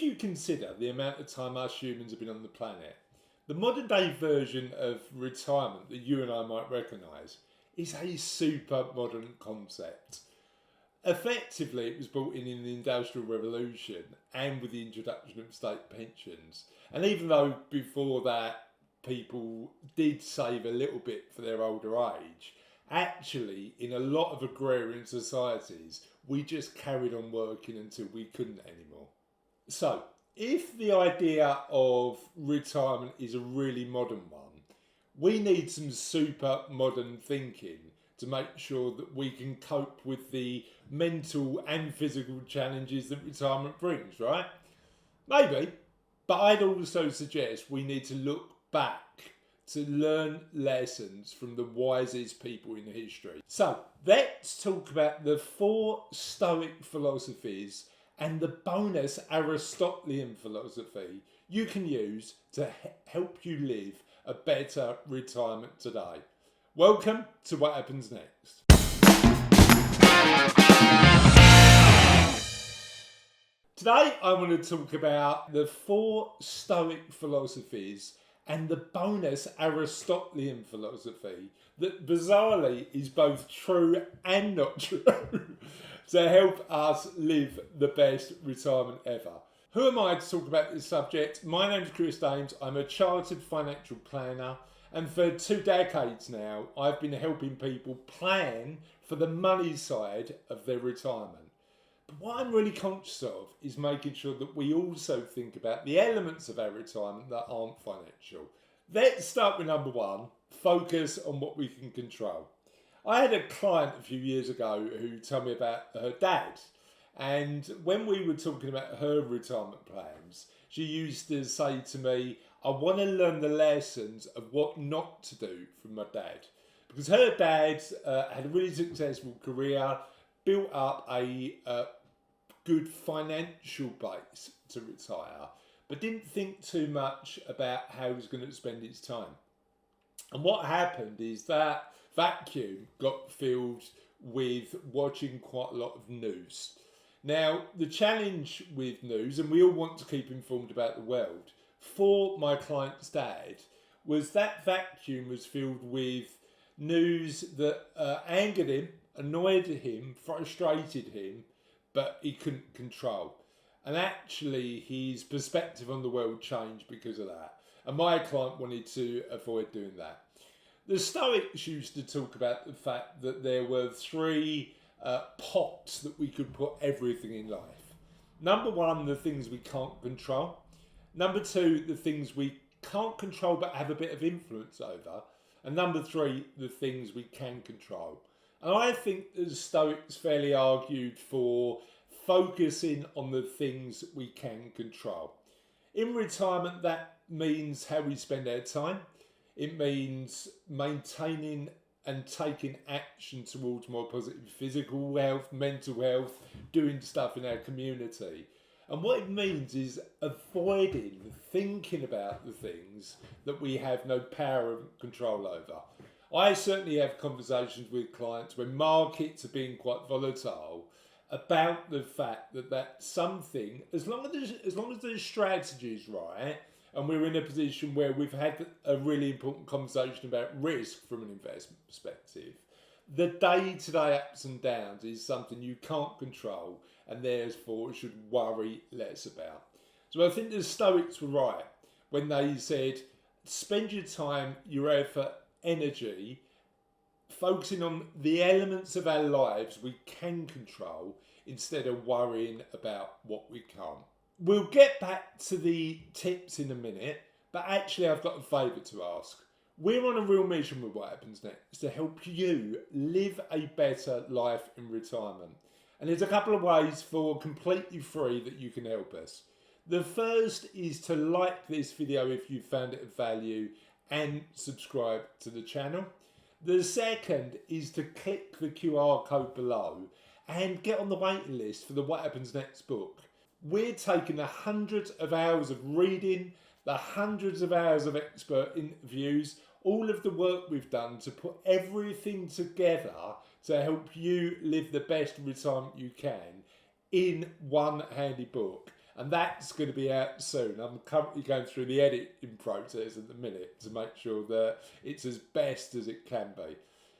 if you consider the amount of time us humans have been on the planet, the modern day version of retirement that you and I might recognise is a super modern concept. Effectively, it was brought in the Industrial Revolution and with the introduction of state pensions. And even though before that people did save a little bit for their older age, actually in a lot of agrarian societies we just carried on working until we couldn't anymore. So if the idea of retirement is a really modern one, we need some super modern thinking to make sure that we can cope with the mental and physical challenges that retirement brings, right? Maybe, but I'd also suggest we need to look back to learn lessons from the wisest people in history. So let's talk about the 4 Stoic philosophies and the bonus Aristotelian philosophy you can use to help you live a better retirement today. Welcome to What Happens Next. Today I want to talk about the 4 Stoic philosophies and the bonus Aristotelian philosophy that bizarrely is both true and not true to help us live the best retirement ever. Who am I to talk about this subject? My name's Chris Daems. I'm a chartered financial planner, and for 2 decades now I've been helping people plan for the money side of their retirement. But what I'm really conscious of is making sure that we also think about the elements of our retirement that aren't financial. Let's start with number 1, focus on what we can control. I had a client a few years ago who told me about her dad, and when we were talking about her retirement plans, she used to say to me, I want to learn the lessons of what not to do from my dad. Because her dad had a really successful career, built up a good financial base to retire, but didn't think too much about how he was going to spend his time. And what happened is that vacuum got filled with watching quite a lot of news. Now, the challenge with news, and we all want to keep informed about the world, for my client's dad, was that vacuum was filled with news that angered him, annoyed him, frustrated him, but he couldn't control. And actually his perspective on the world changed because of that. And my client wanted to avoid doing that. The Stoics used to talk about the fact that there were 3 pots that we could put everything in life. Number 1, the things we can't control. Number 2, the things we can't control but have a bit of influence over. And number 3, the things we can control. And I think the Stoics fairly argued for focusing on the things we can control. In retirement, that means how we spend our time. It means maintaining and taking action towards more positive physical health, mental health, doing stuff in our community. And what it means is avoiding thinking about the things that we have no power and control over. I certainly have conversations with clients when markets are being quite volatile about the fact that something, as long as the strategy is right, and we're in a position where we've had a really important conversation about risk from an investment perspective, the day-to-day ups and downs is something you can't control and therefore should worry less about. So I think the Stoics were right when they said, spend your time, your effort, energy, focusing on the elements of our lives we can control instead of worrying about what we can't. We'll get back to the tips in a minute, but actually I've got a favour to ask. We're on a real mission with What Happens Next to help you live a better life in retirement. And there's a couple of ways for completely free that you can help us. The first is to like this video if you found it of value and subscribe to the channel. The second is to click the QR code below and get on the waiting list for the What Happens Next book. We're taking the hundreds of hours of reading, the hundreds of hours of expert interviews, all of the work we've done to put everything together to help you live the best retirement you can in one handy book. and that's going to be out soon. I'm currently going through the editing process at the minute to make sure that it's as best as it can be.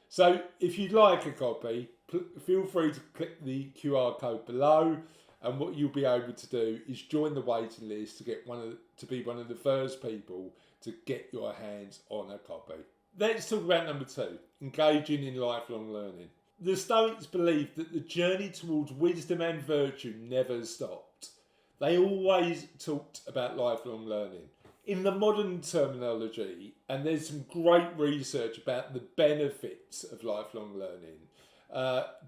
So if you'd like a copy, feel free to click the QR code below, and what you'll be able to do is join the waiting list to get to be one of the first people to get your hands on a copy. Let's talk about number 2, engaging in lifelong learning. The Stoics believed that the journey towards wisdom and virtue never stopped. They always talked about lifelong learning. In the modern terminology, and there's some great research about the benefits of lifelong learning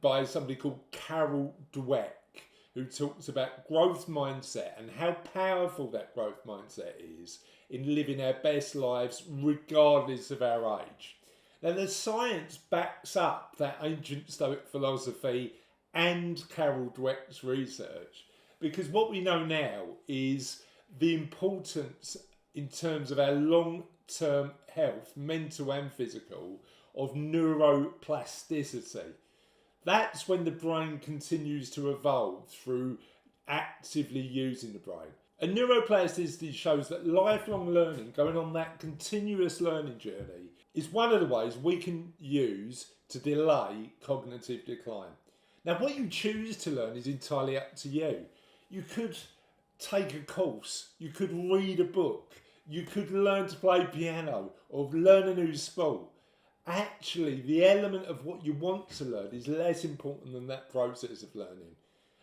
by somebody called Carol Dweck, who talks about growth mindset and how powerful that growth mindset is in living our best lives regardless of our age. Now, the science backs up that ancient Stoic philosophy and Carol Dweck's research, because what we know now is the importance in terms of our long-term health, mental and physical, of neuroplasticity. That's when the brain continues to evolve through actively using the brain. And neuroplasticity shows that lifelong learning, going on that continuous learning journey, is one of the ways we can use to delay cognitive decline. Now, what you choose to learn is entirely up to you. You could take a course, you could read a book, you could learn to play piano or learn a new sport. Actually, the element of what you want to learn is less important than that process of learning.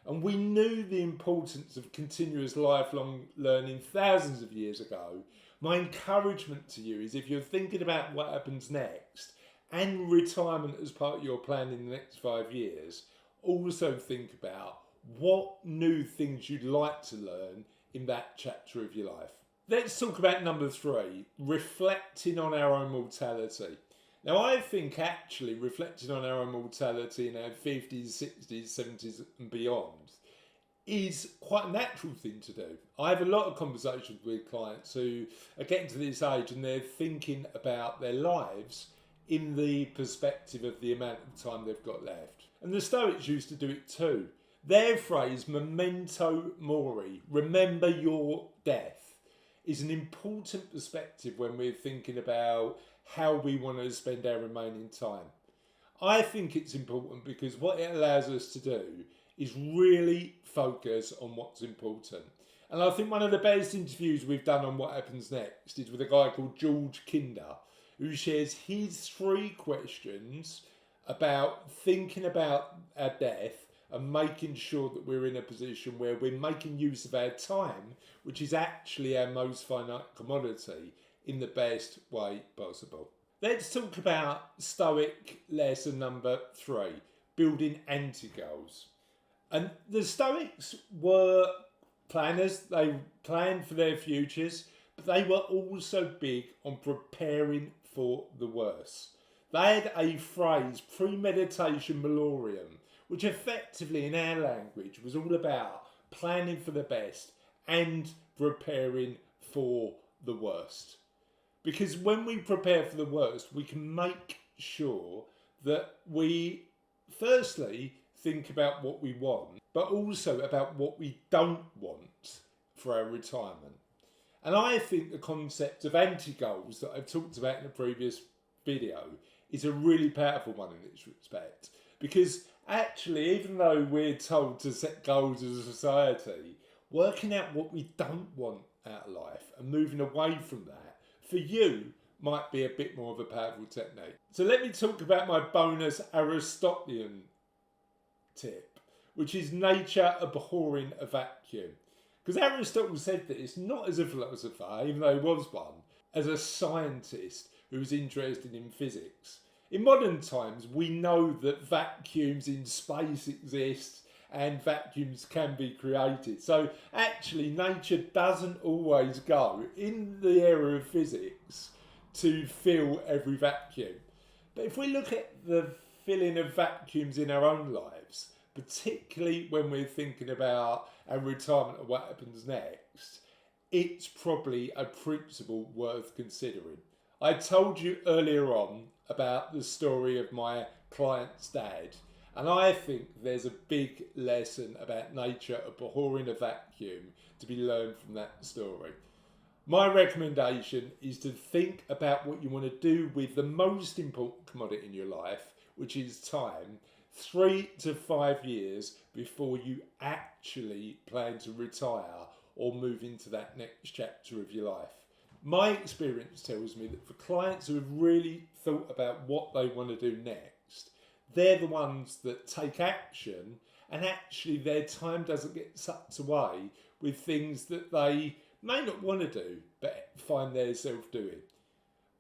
And we knew the importance of continuous lifelong learning thousands of years ago. My encouragement to you is, if you're thinking about what happens next and retirement as part of your plan in the next 5 years, also think about what new things you'd like to learn in that chapter of your life. Let's talk about number 3, reflecting on our own mortality. Now, I think actually reflecting on our own mortality in our 50s, 60s, 70s and beyond is quite a natural thing to do. I have a lot of conversations with clients who are getting to this age and they're thinking about their lives in the perspective of the amount of time they've got left. And the Stoics used to do it too. Their phrase, memento mori, remember your death, is an important perspective when we're thinking about how we want to spend our remaining time. I think it's important because what it allows us to do is really focus on what's important. And I think one of the best interviews we've done on What Happens Next is with a guy called George Kinder, who shares his 3 questions about thinking about our death and making sure that we're in a position where we're making use of our time, which is actually our most finite commodity, in the best way possible. Let's talk about Stoic lesson number 3, building anti-goals. And the Stoics were planners, they planned for their futures, but they were also big on preparing for the worst. They had a phrase, premeditation malorum, which effectively in our language was all about planning for the best and preparing for the worst. Because when we prepare for the worst, we can make sure that we firstly think about what we want, but also about what we don't want for our retirement. And I think the concept of anti-goals that I've talked about in a previous video is a really powerful one in this respect. Because actually, even though we're told to set goals as a society, working out what we don't want out of life and moving away from that, for you, might be a bit more of a powerful technique. So let me talk about my bonus Aristotelian tip, which is nature abhorring a vacuum. Because Aristotle said this not as a philosopher, even though he was one, as a scientist who was interested in physics. In modern times, we know that vacuums in space exist and vacuums can be created. So actually, nature doesn't always go in the area of physics to fill every vacuum. But if we look at the filling of vacuums in our own lives, particularly when we're thinking about our retirement and what happens next, it's probably a principle worth considering. I told you earlier on about the story of my client's dad, and I think there's a big lesson about nature abhorring a vacuum to be learned from that story. My recommendation is to think about what you want to do with the most important commodity in your life, which is time, 3 to 5 years before you actually plan to retire or move into that next chapter of your life. My experience tells me that for clients who have really thought about what they want to do next, they're the ones that take action, and actually their time doesn't get sucked away with things that they may not want to do but find themselves doing.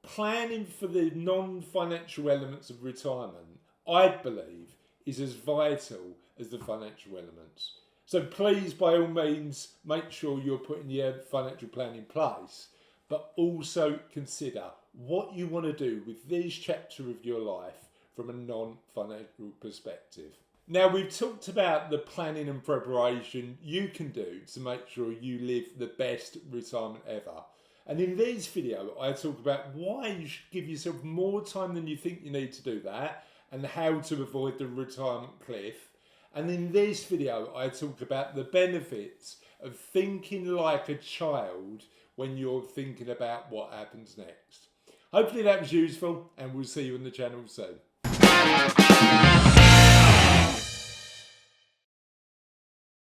Planning for the non-financial elements of retirement, I believe, is as vital as the financial elements. So please, by all means, make sure you're putting your financial plan in place, but also consider what you want to do with this chapter of your life from a non-financial perspective. Now, we've talked about the planning and preparation you can do to make sure you live the best retirement ever. And in this video, I talk about why you should give yourself more time than you think you need to do that, and how to avoid the retirement cliff. And in this video, I talk about the benefits of thinking like a child when you're thinking about what happens next. Hopefully that was useful, and we'll see you on the channel soon.